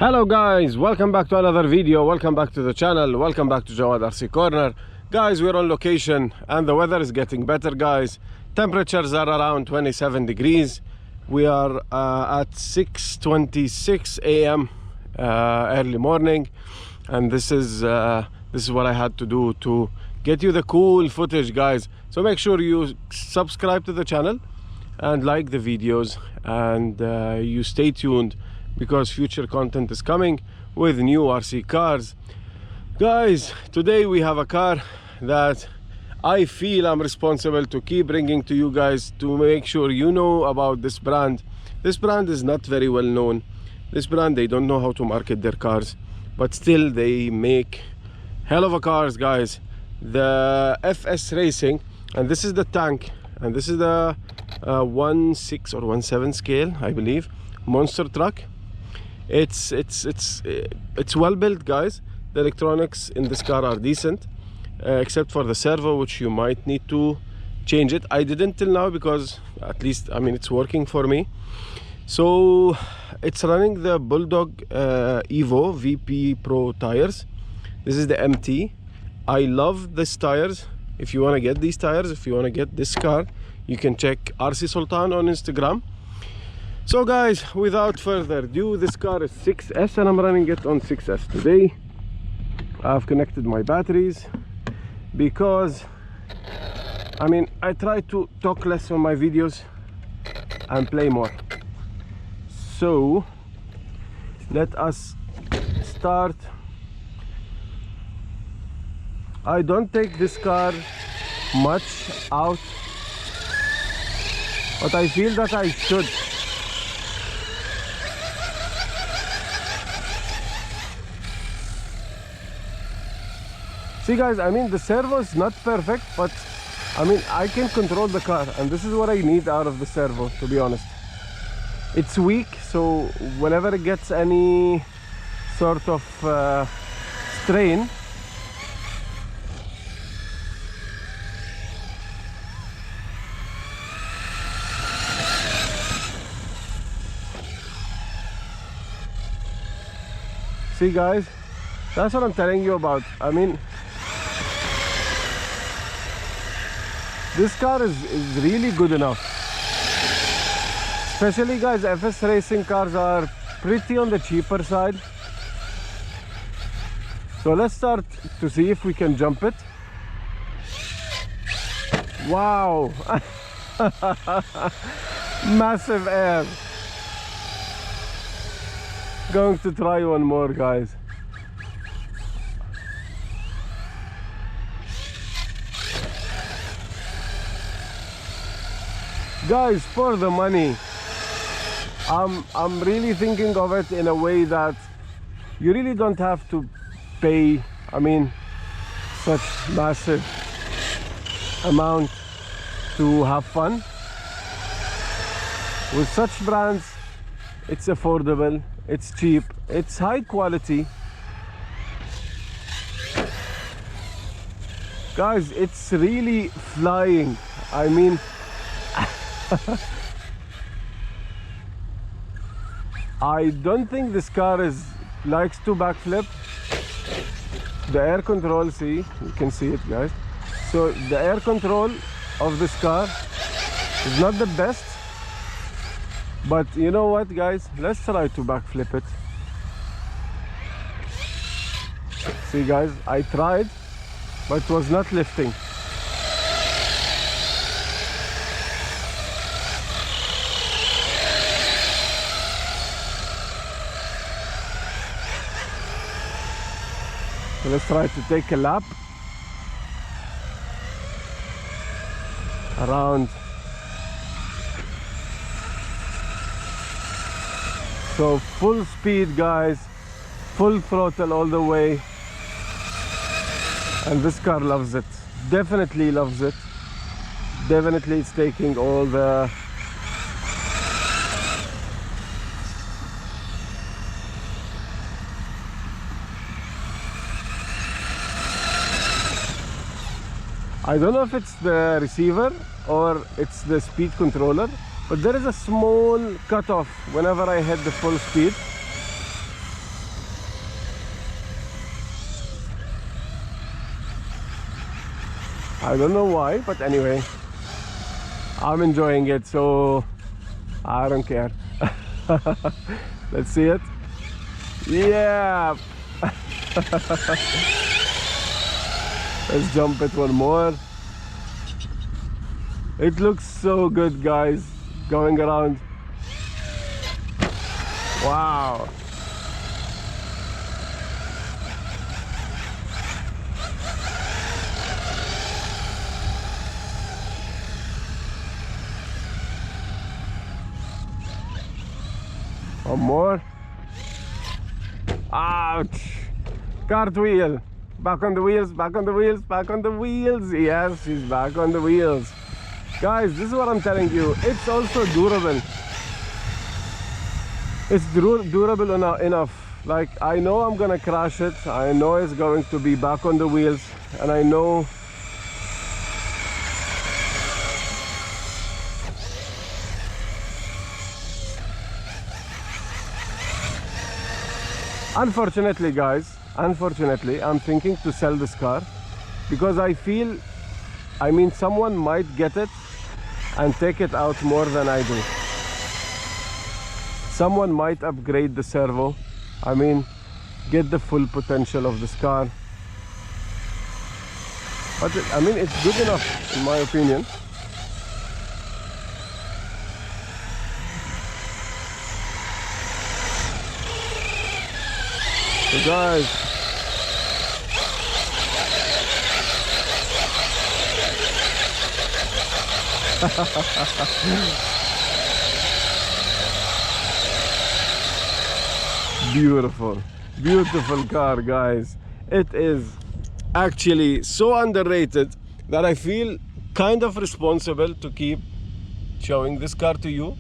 Hello guys, welcome back to another video. Welcome back to the channel. Welcome back to Jawad RC Corner. Guys, we're on location and the weather is getting better, guys. Temperatures are around 27 degrees. We are at 6:26 a.m. Early morning, and this is what I had to do to get you the cool footage, guys. So make sure you subscribe to the channel and like the videos, and you stay tuned because future content is coming with new RC cars. Guys, today we have a car that I feel I'm responsible to keep bringing to you guys, to make sure you know about this brand. This brand is not very well known. This brand, they don't know how to market their cars, but still they make hell of a cars, guys. The FS Racing, and this is the Tank, and this is the 1/6 or 1/7 scale, I believe, monster truck. It's well built, guys. The electronics in this car are decent, except for the servo, which you might need to change it. I didn't till now because at least, I mean, it's working for me. So it's running the Bulldog Evo VP Pro tires. This is the MT. I love these tires. If you want to get these tires, if you want to get this car, you can check RC Sultan on Instagram. So guys, without further ado, this car is 6S and I'm running it on 6S today. I've connected my batteries because, I mean, I try to talk less on my videos and play more. So let us start. I don't take this car much out, but I feel that I should. See guys, I mean, the servo is not perfect, but I mean, I can control the car, and this is what I need out of the servo, to be honest. It's weak, so whenever it gets any sort of strain, see guys, that's what I'm telling you about. I mean, this car is really good enough. Especially, guys, FS Racing cars are pretty on the cheaper side. So let's start to see if we can jump it. Wow! Massive air. Going to try one more, guys. Guys, for the money, I'm really thinking of it in a way that you really don't have to pay, I mean, such massive amount to have fun. With such brands, it's affordable, it's cheap, it's high quality. Guys, it's really flying. I mean, I don't think this car likes to backflip. The air control, see, you can see it, guys. So the air control of this car is not the best, but you know what, guys, let's try to backflip it. See guys, I tried, but it was not lifting. So let's try to take a lap around. So full speed, guys, full throttle all the way, and this car loves it. Definitely loves it. Definitely it's taking all the I don't know if it's the receiver or it's the speed controller, but there is a small cutoff whenever I hit the full speed. I don't know why, but anyway, I'm enjoying it, so I don't care. Let's see it. Yeah. Let's jump it one more. It looks so good, guys, going around. Wow. One more. Ouch. Cartwheel. Back on the wheels, back on the wheels, back on the wheels. Yes, she's back on the wheels. Guys, this is what I'm telling you. It's also durable. It's durable enough. Like, I know I'm gonna crash it. I know it's going to be back on the wheels. And I know unfortunately, guys, unfortunately, I'm thinking to sell this car because I feel, I mean, someone might get it and take it out more than I do. Someone might upgrade the servo. I mean, get the full potential of this car. But I mean, it's good enough in my opinion. So guys, beautiful, beautiful car, guys. It is actually so underrated that I feel kind of responsible to keep showing this car to you.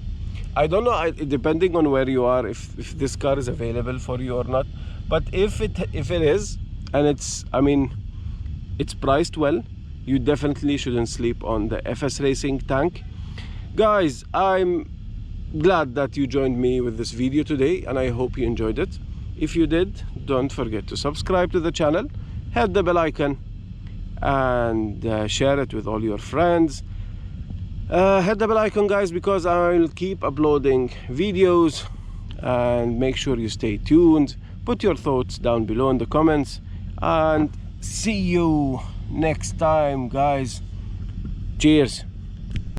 I don't know, depending on where you are, if this car is available for you or not. But if it is, and it's, I mean, it's priced well, you definitely shouldn't sleep on the FS Racing Tank. Guys, I'm glad that you joined me with this video today, and I hope you enjoyed it. If you did, don't forget to subscribe to the channel, hit the bell icon, and share it with all your friends. Hit the bell icon, guys, because I'll keep uploading videos, and make sure you stay tuned. Put your thoughts down below in the comments, and see you next time, guys. Cheers.